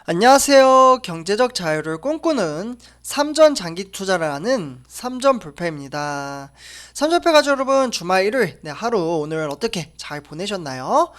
안녕하세요. 경제적 자유를 꿈꾸는 삼전 장기 투자를 하는 삼전 불패입니다. 삼전패 가족 여러분, 주말 일요일 하루 오늘 어떻게 잘 보내셨나요?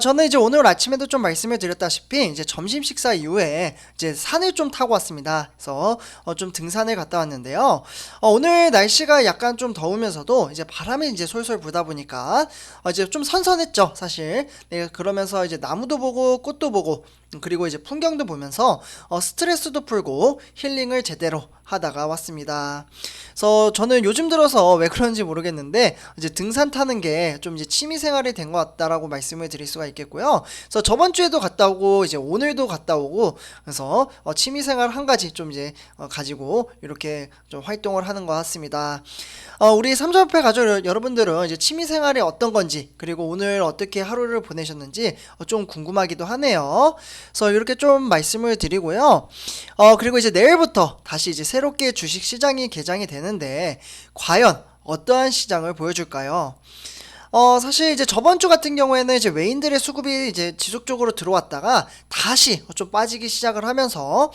저는 이제 오늘 아침에도 좀 말씀을 드렸다시피 이제 점심 식사 이후에 이제 산을 좀 타고 왔습니다. 그래서 좀 등산을 갔다 왔는데요. 오늘 날씨가 약간 좀 더우면서도 이제 바람이 이제 솔솔 불다 보니까 이제 좀 선선했죠, 사실. 네, 그러면서 이제 나무도 보고 꽃도 보고 그리고 이제 풍경도 보면서 스트레스도 풀고 힐링을 제대로 하다가 왔습니다. 그래서 저는 요즘 들어서 왜 그런지 모르겠는데 이제 등산 타는 게 좀 이제 취미 생활이 된 것 같다라고 말씀을 드릴 수가 있겠고요. 그래서 저번 주에도 갔다 오고 이제 오늘도 갔다 오고 그래서 취미 생활 한 가지 좀 이제 가지고 이렇게 좀 활동을 하는 것 같습니다. 우리 삼전패 가족 여러분들은 이제 취미 생활이 어떤 건지 그리고 오늘 어떻게 하루를 보내셨는지 좀 궁금하기도 하네요. 그래서 이렇게 좀 말씀을 드리고요. 그리고 이제 내일부터 다시 이제 새롭게 주식 시장이 개장이 되는데 과연 어떠한 시장을 보여줄까요? 사실 이제 저번 주 같은 경우에는 이제 외인들의 수급이 이제 지속적으로 들어왔다가 다시 좀 빠지기 시작을 하면서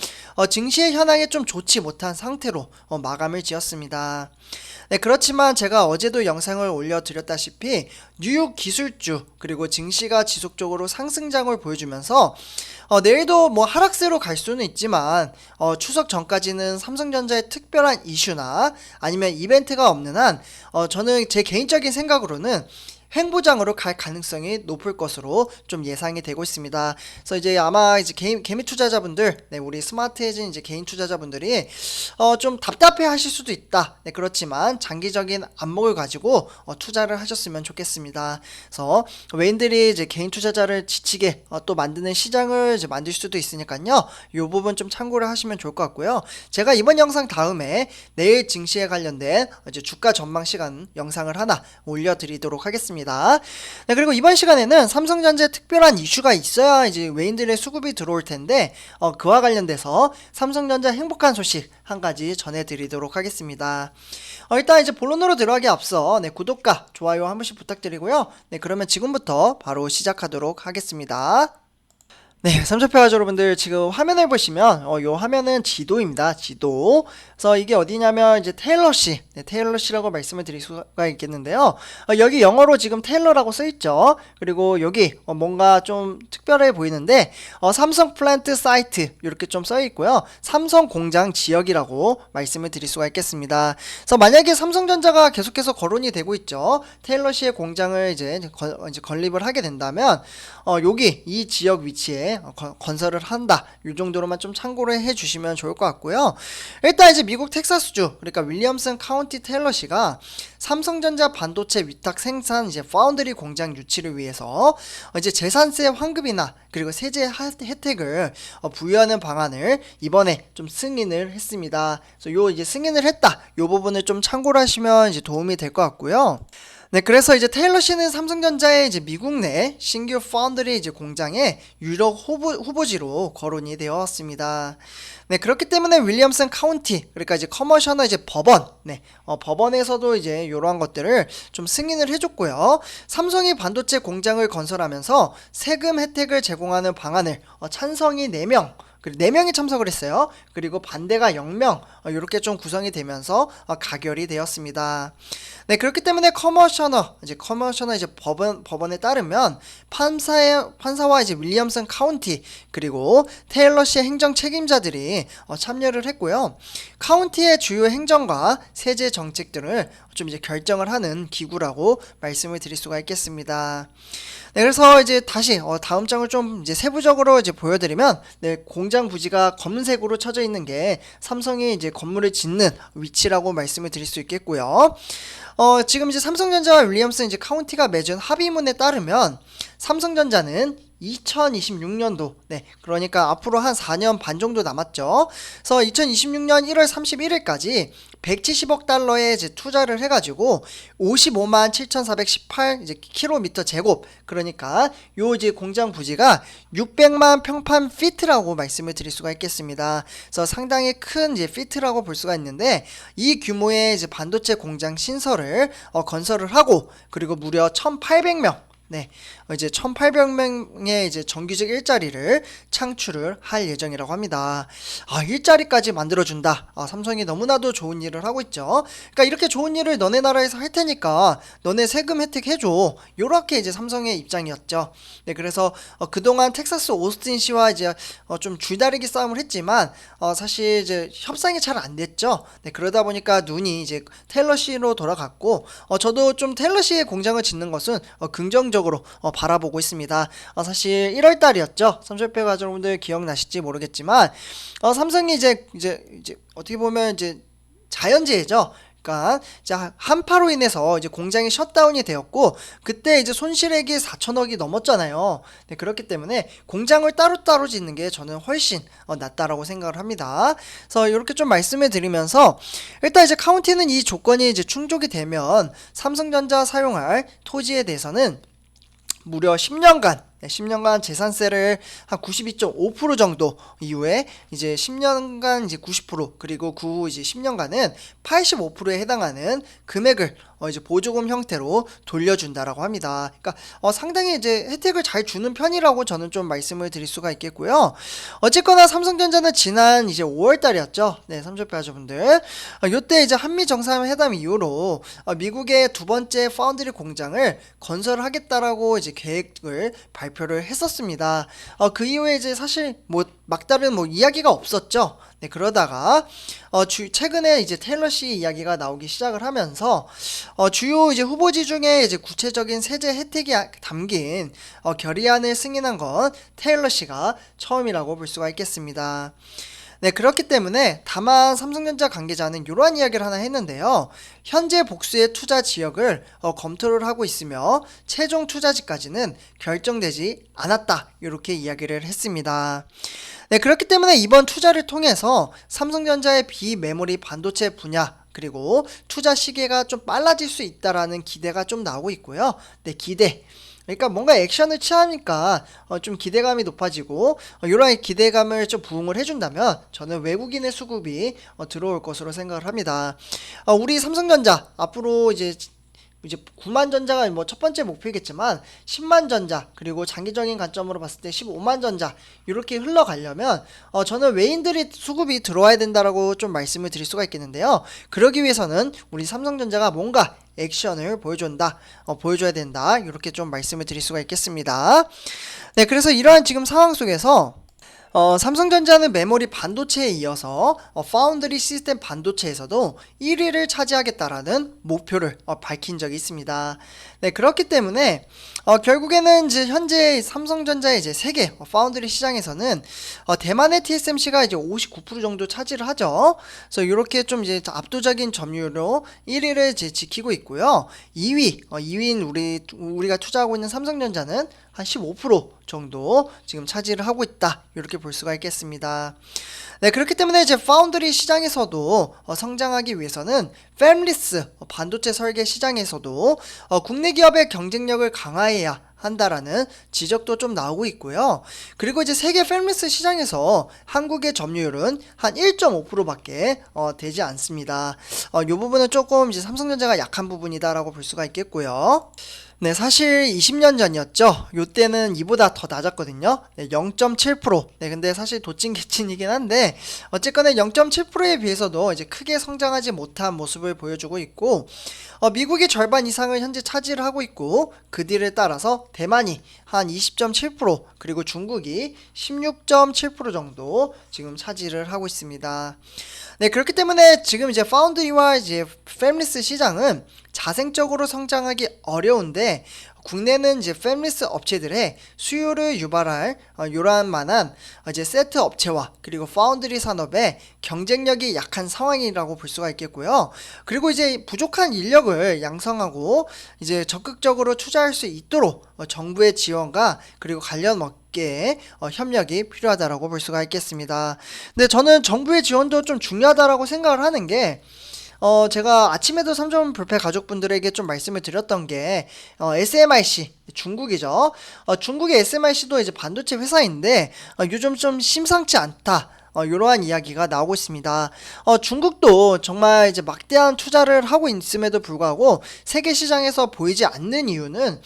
증시의 현황이 좀 좋지 못한 상태로 마감을 지었습니다. 네, 그렇지만 제가 어제도 영상을 올려드렸다시피 뉴욕 기술주 그리고 증시가 지속적으로 상승장을 보여주면서 내일도 뭐 하락세로 갈 수는 있지만 추석 전까지는 삼성전자의 특별한 이슈나 아니면 이벤트가 없는 한 저는 제 개인적인 생각으로는 횡보장으로 갈 가능성이 높을 것으로 좀 예상이 되고 있습니다. 그래서 이제 아마 이제 개미 투자자분들, 네, 우리 스마트해진 이제 개인 투자자분들이 좀 답답해 하실 수도 있다. 네, 그렇지만 장기적인 안목을 가지고 투자를 하셨으면 좋겠습니다. 그래서 외인들이 이제 개인 투자자를 지치게 또 만드는 시장을 이제 만들 수도 있으니까요. 이 부분 좀 참고를 하시면 좋을 것 같고요. 제가 이번 영상 다음에 내일 증시에 관련된 이제 주가 전망 시간 영상을 하나 올려드리도록 하겠습니다. 네, 그리고 이번 시간에는 삼성전자에 특별한 이슈가 있어야 이제 외인들의 수급이 들어올 텐데 그와 관련돼서 삼성전자 행복한 소식 한 가지 전해드리도록 하겠습니다. 일단 이제 본론으로 들어가기 앞서 구독과 좋아요 한 번씩 부탁드리고요. 네, 그러면 지금부터 바로 시작하도록 하겠습니다. 네, 삼촌표 가족 여러분들 지금 화면을 보시면 요 화면은 지도입니다. 지도. 그래서 이게 어디냐면 이제 테일러시, 네, 테일러시라고 말씀을 드릴 수가 있겠는데요. 여기 영어로 지금 테일러라고 써 있죠. 그리고 여기 뭔가 좀 특별해 보이는데 삼성 플랜트 사이트 이렇게 좀 써 있고요. 삼성 공장 지역이라고 말씀을 드릴 수가 있겠습니다. 그래서 만약에 삼성전자가 계속해서 거론이 되고 있죠. 테일러시의 공장을 이제 건립을 하게 된다면 여기 이 지역 위치에 건설을 한다. 이 정도로만 좀 참고를 해주시면 좋을 것 같고요. 일단 이제 미국 텍사스주 그러니까 윌리엄슨 카운티 테일러시가 삼성전자 반도체 위탁 생산 이제 파운드리 공장 유치를 위해서 이제 재산세 환급이나 그리고 세제 혜택을 부여하는 방안을 이번에 좀 승인을 했습니다. 그래서 요 이제 승인을 했다. 요 부분을 좀 참고를 하시면 이제 도움이 될 것 같고요. 네, 그래서 이제 테일러시는 삼성전자의 이제 미국 내 신규 파운드리 이제 공장의 유력 후보지로 거론이 되었습니다. 네, 그렇기 때문에 윌리엄슨 카운티, 그러니까 이제 커머셔너 이제 법원, 네, 법원에서도 이제 이러한 것들을 좀 승인을 해줬고요. 삼성이 반도체 공장을 건설하면서 세금 혜택을 제공하는 방안을 찬성이 4명, 4명이 참석을 했어요. 그리고 반대가 0명 이렇게 좀 구성이 되면서 가결이 되었습니다. 네, 그렇기 때문에 커머셔너 이제 법원에 따르면 판사와 이제 윌리엄슨 카운티 그리고 테일러시의 행정 책임자들이 참여를 했고요. 카운티의 주요 행정과 세제 정책들을 좀 이제 결정을 하는 기구라고 말씀을 드릴 수가 있겠습니다. 네, 그래서 이제 다시 다음 장을 좀 이제 세부적으로 이제 보여드리면, 네, 공장 부지가 검은색으로 쳐져 있는 게 삼성이 이제 건물을 짓는 위치라고 말씀을 드릴 수 있겠고요. 지금 이제 삼성전자와 윌리엄슨 이제 카운티가 맺은 합의문에 따르면 삼성전자는 2026년도, 네, 그러니까 앞으로 한 4년 반 정도 남았죠. 그래서 2026년 1월 31일까지 170억 달러에 이제 투자를 해가지고 55만 7,418 이제 킬로미터 제곱, 그러니까 요 이제 공장 부지가 600만 평판 피트라고 말씀을 드릴 수가 있겠습니다. 그래서 상당히 큰 이제 피트라고 볼 수가 있는데 이 규모의 이제 반도체 공장 신설을 건설을 하고 그리고 무려 1,800명 네, 이제 1,800명의 이제 정규직 일자리를 창출을 할 예정이라고 합니다. 일자리까지 만들어준다. 삼성이 너무나도 좋은 일을 하고 있죠. 그러니까 이렇게 좋은 일을 너네 나라에서 할 테니까 너네 세금 혜택 해줘. 요렇게 이제 삼성의 입장이었죠. 네, 그래서 그동안 텍사스 오스틴시와 이제 좀 줄다리기 싸움을 했지만 사실 이제 협상이 잘 안 됐죠. 네, 그러다 보니까 눈이 이제 테일러시로 돌아갔고 저도 좀 테일러시의 공장을 짓는 것은 긍정적으로 바라보고 있습니다. 사실 1월 달이었죠. 삼성협회 가족분들 기억나실지 모르겠지만 삼성이 이제 어떻게 보면 이제 자연재해죠. 그러니까 이제 한파로 인해서 이제 공장이 셧다운이 되었고 그때 이제 손실액이 4천억이 넘었잖아요. 네, 그렇기 때문에 공장을 따로따로 짓는 게 저는 훨씬 낫다라고 생각을 합니다. 그래서 이렇게 좀 말씀을 드리면서 일단 이제 카운티는 이 조건이 이제 충족이 되면 삼성전자 사용할 토지에 대해서는 무려 10년간 재산세를 한 92.5% 정도 이후에 이제 10년간 이제 90% 그리고 그 후 이제 10년간은 85%에 해당하는 금액을 이제 보조금 형태로 돌려준다라고 합니다. 그러니까 상당히 이제 혜택을 잘 주는 편이라고 저는 좀 말씀을 드릴 수가 있겠고요. 어쨌거나 삼성전자는 지난 이제 5월 달이었죠. 네, 삼성전자 가족분들. 요때 이제 한미 정상회담 이후로 미국의 두 번째 파운드리 공장을 건설하겠다라고 이제 계획을 발표를 했었습니다. 그 이후에 이제 사실 뭐 막다른 뭐 이야기가 없었죠. 네, 그러다가 최근에 이제 테일러시 이야기가 나오기 시작을 하면서 주요 이제 후보지 중에 이제 구체적인 세제 혜택이 담긴 결의안을 승인한 건 테일러시가 처음이라고 볼 수가 있겠습니다. 네, 그렇기 때문에 다만 삼성전자 관계자는 이러한 이야기를 하나 했는데요. 현재 복수의 투자 지역을 검토를 하고 있으며 최종 투자지까지는 결정되지 않았다. 이렇게 이야기를 했습니다. 네, 그렇기 때문에 이번 투자를 통해서 삼성전자의 비메모리 반도체 분야 그리고 투자 시기가 좀 빨라질 수 있다라는 기대가 좀 나오고 있고요. 네, 기대. 그러니까 뭔가 액션을 취하니까 좀 기대감이 높아지고 이러한 기대감을 좀 부응을 해준다면 저는 외국인의 수급이 들어올 것으로 생각을 합니다. 우리 삼성전자 앞으로 이제 9만 전자가 뭐 첫 번째 목표겠지만 10만 전자 그리고 장기적인 관점으로 봤을 때 15만 전자 이렇게 흘러가려면 저는 외인들이 수급이 들어와야 된다라고 좀 말씀을 드릴 수가 있겠는데요. 그러기 위해서는 우리 삼성전자가 뭔가 액션을 보여줘야 된다. 이렇게 좀 말씀을 드릴 수가 있겠습니다. 네, 그래서 이러한 지금 상황 속에서 삼성전자는 메모리 반도체에 이어서 파운드리 시스템 반도체에서도 1위를 차지하겠다라는 목표를 밝힌 적이 있습니다. 네, 그렇기 때문에 결국에는 이제 현재 삼성전자의 이제 세계 파운드리 시장에서는 대만의 TSMC가 이제 59% 정도 차지를 하죠. 그래서 이렇게 좀 이제 압도적인 점유율로 1위를 이제 지키고 있고요. 2위인 우리가 투자하고 있는 삼성전자는 한 15% 정도 지금 차지를 하고 있다. 이렇게 볼 수가 있겠습니다. 네, 그렇기 때문에 이제 파운드리 시장에서도 성장하기 위해서는 팹리스 반도체 설계 시장에서도 국내 기업의 경쟁력을 강화해야 한다라는 지적도 좀 나오고 있고요. 그리고 이제 세계 팹리스 시장에서 한국의 점유율은 한 1.5%밖에 되지 않습니다. 이 부분은 조금 이제 삼성전자가 약한 부분이다라고 볼 수가 있겠고요. 네, 사실 20년 전이었죠. 요때는 이보다 더 낮았거든요. 네, 0.7%. 네, 근데 사실 도찐개찐이긴 한데 어쨌거나 0.7%에 비해서도 이제 크게 성장하지 못한 모습을 보여주고 있고 미국이 절반 이상을 현재 차지를 하고 있고 그 뒤를 따라서 대만이 한 20.7% 그리고 중국이 16.7% 정도 지금 차지를 하고 있습니다. 네, 그렇기 때문에 지금 이제 파운드리와 이제 팹리스 시장은 자생적으로 성장하기 어려운데 국내는 이제 팹리스 업체들의 수요를 유발할 요란 만한 이제 세트 업체와 그리고 파운드리 산업의 경쟁력이 약한 상황이라고 볼 수가 있겠고요. 그리고 이제 부족한 인력을 양성하고 이제 적극적으로 투자할 수 있도록 정부의 지원과 그리고 관련 업계의 협력이 필요하다라고 볼 수가 있겠습니다. 근데 저는 정부의 지원도 좀 중요하다라고 생각을 하는 게 제가 아침에도 삼점 불패 가족분들에게 좀 말씀을 드렸던 게 SMIC 중국이죠. 중국의 SMIC도 이제 반도체 회사인데 요즘 좀 심상치 않다. 이러한 이야기가 나오고 있습니다. 중국도 정말 이제 막대한 투자를 하고 있음에도 불구하고 세계 시장에서 보이지 않는 이유는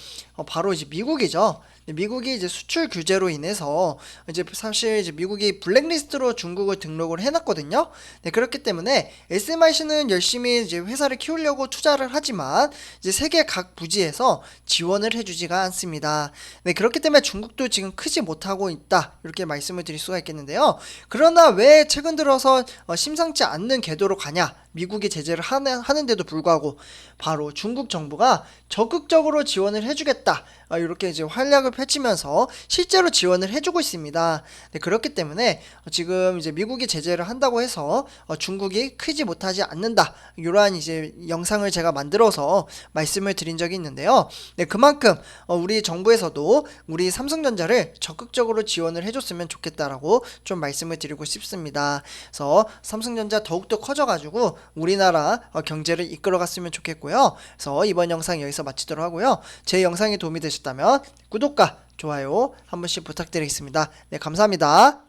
바로 이제 미국이죠. 미국이 이제 수출 규제로 인해서 이제 사실 이제 미국이 블랙리스트로 중국을 등록을 해놨거든요. 네, 그렇기 때문에 SMIC는 열심히 이제 회사를 키우려고 투자를 하지만 이제 세계 각 부지에서 지원을 해주지가 않습니다. 네, 그렇기 때문에 중국도 지금 크지 못하고 있다, 이렇게 말씀을 드릴 수가 있겠는데요. 그러나 왜 최근 들어서 심상치 않는 궤도로 가냐? 미국이 제재를 하는데도 불구하고 바로 중국 정부가 적극적으로 지원을 해주겠다, 이렇게 이제 활약을 펼치면서 실제로 지원을 해주고 있습니다. 네, 그렇기 때문에 지금 이제 미국이 제재를 한다고 해서 중국이 크지 못하지 않는다, 이러한 이제 영상을 제가 만들어서 말씀을 드린 적이 있는데요. 네, 그만큼 우리 정부에서도 우리 삼성전자를 적극적으로 지원을 해줬으면 좋겠다라고 좀 말씀을 드리고 싶습니다. 그래서 삼성전자 더욱더 커져가지고 우리나라 경제를 이끌어갔으면 좋겠고요. 그래서 이번 영상 여기서 마치도록 하고요. 제 영상이 도움이 되셨다면 구독과 좋아요 한 번씩 부탁드리겠습니다. 네, 감사합니다.